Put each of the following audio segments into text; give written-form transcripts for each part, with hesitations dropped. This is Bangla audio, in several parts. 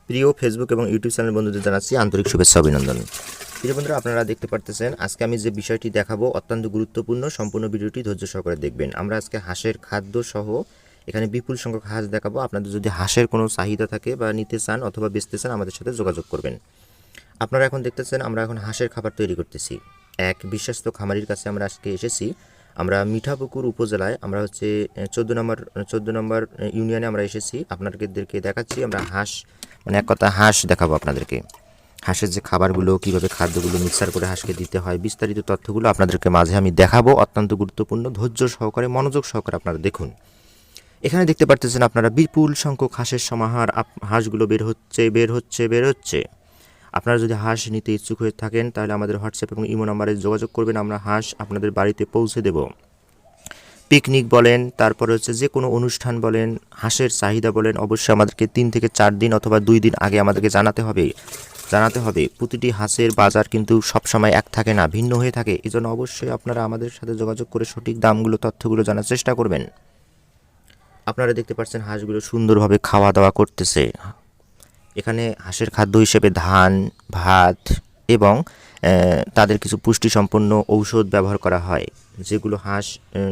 প্রিয় ফেসবুক এবং ইউটিউব চ্যানেল বন্ধুদের জানাচ্ছি আন্তরিক শুভেচ্ছা অভিনন্দন। প্রিয় বন্ধুরা, আপনারা দেখতে পারতেছেন আজকে আমি যে বিষয়টি দেখাবো অত্যন্ত গুরুত্বপূর্ণ। সম্পূর্ণ ভিডিওটি ধৈর্য সহকারে দেখবেন। আমরা আজকে হাঁসের খাদ্য সহ এখানে বিপুল সংখ্যক হাঁস দেখাবো। আপনাদের যদি হাঁসের কোনো চাহিদা থাকে বা নিতে চান অথবা বেচতে চান আমাদের সাথে যোগাযোগ করবেন। আপনারা এখন দেখতেছেন আমরা এখন হাঁসের খাবার তৈরি করতেছি। এক বিশ্বস্ত খামারির কাছে আমরা আজকে এসেছি। আমরা মিঠাপুকুর উপজেলায়, আমরা হচ্ছে 14 নম্বর ইউনিয়নে আমরা এসেছি। আপনাদেরকে দেখাচ্ছি আমরা হাঁস, মানে এক কথা হাঁস দেখাবো আপনাদেরকে। হাঁসের যে খাবারগুলো, কীভাবে খাদ্যগুলো মিক্সার করে হাঁসকে দিতে হয়, বিস্তারিত তথ্যগুলো আপনাদেরকে মাঝে আমি দেখাবো। অত্যন্ত গুরুত্বপূর্ণ, ধৈর্য সহকারে মনোযোগ সহকারে আপনারা দেখুন। এখানে দেখতে পারতেছেন আপনারা বিপুল সংখ্যক হাঁসের সমাহার। হাঁসগুলো বের হচ্ছে। আপনারা যদি হাঁস নিতে ইচ্ছুক হয়ে থাকেন তাহলে আমাদের হোয়াটসঅ্যাপ এবং ইমো নাম্বারে যোগাযোগ করবেন। আমরা হাঁস আপনাদের বাড়িতে পৌঁছে দেব। পিকনিক বলেন, তারপরে হচ্ছে যে কোনো অনুষ্ঠান বলেন, হাঁসের চাহিদা বলেন, অবশ্যই আমাদেরকে 3 থেকে 4 দিন অথবা 2 দিন আগে আমাদেরকে জানাতে হবে। প্রতিটি হাঁসের বাজার কিন্তু সবসময় এক থাকে না, ভিন্ন হয়ে থাকে। এজন্য অবশ্যই আপনারা আমাদের সাথে যোগাযোগ করে সঠিক দামগুলো, তথ্যগুলো জানার চেষ্টা করবেন। আপনারা দেখতে পাচ্ছেন হাঁসগুলো সুন্দরভাবে খাওয়া দাওয়া করতেছে। এখানে হাঁসের খাদ্য হিসেবে ধান, ভাত এবং তাদের কিছু পুষ্টিসম্পন্ন ঔষধ ব্যবহার করা হয়, যেগুলো হাঁস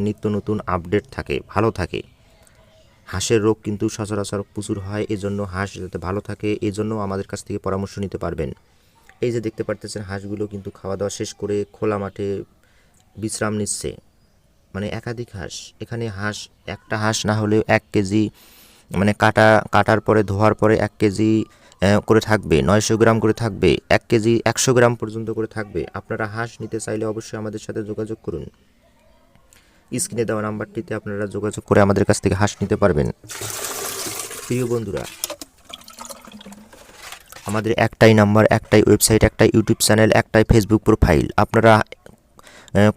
নিত্য নতুন আপডেট থাকে, ভালো থাকে। হাঁসের রোগ কিন্তু সচরাচর প্রচুর হয়, এজন্য হাঁস যাতে ভালো থাকে এজন্য আমাদের কাছ থেকে পরামর্শ নিতে পারবেন। এই যে দেখতে পারতেছেন হাঁসগুলো কিন্তু খাওয়া দাওয়া শেষ করে খোলা মাঠে বিশ্রাম নিচ্ছে, মানে একাধিক হাঁস। এখানে হাঁস, একটা হাঁস না হলেও 1 কেজি, মানে কাটার পরে ধোয়ার পরে 1 কেজি করে থাকবে, 900 গ্রাম করে থাকবে, 1 কেজি 100 গ্রাম পর্যন্ত করে থাকবে। আপনারা হাঁস নিতে চাইলে অবশ্যই আমাদের সাথে যোগাযোগ করুন। স্ক্রিনে দেওয়া নাম্বারটিতে আপনারা যোগাযোগ করে আমাদের কাছ থেকে হাঁস নিতে পারবেন। প্রিয় বন্ধুরা, আমাদের একটাই নাম্বার, একটাই ওয়েবসাইট, একটাই ইউটিউব চ্যানেল, একটাই ফেসবুক প্রোফাইল। আপনারা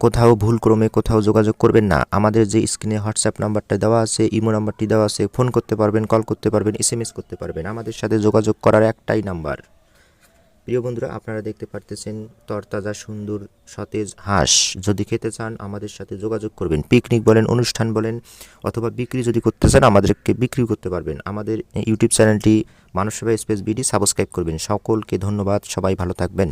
কোথাও ভুলক্রমে কোথাও যোগাযোগ করবেন না। আমাদের যে স্ক্রিনে হোয়াটসঅ্যাপ নাম্বারটা দেওয়া আছে, ইমো নাম্বারটি দেওয়া আছে, ফোন করতে পারবেন, কল করতে পারবেন, SMS করতে পারবেন। আমাদের সাথে যোগাযোগ করার একটাই নাম্বার। প্রিয় বন্ধুরা, আপনারা দেখতে পারতেছেন তরতাজা সুন্দর সতেজ হাঁস। যদি খেতে চান আমাদের সাথে যোগাযোগ করবেন। পিকনিক বলেন, অনুষ্ঠান বলেন, অথবা বিক্রি যদি করতে চান আমাদেরকে বিক্রি করতে পারবেন। আমাদের ইউটিউব চ্যানেলটি মানব সেবা স্পেস বিডি সাবস্ক্রাইব করবেন। সকলকে ধন্যবাদ, সবাই ভালো থাকবেন।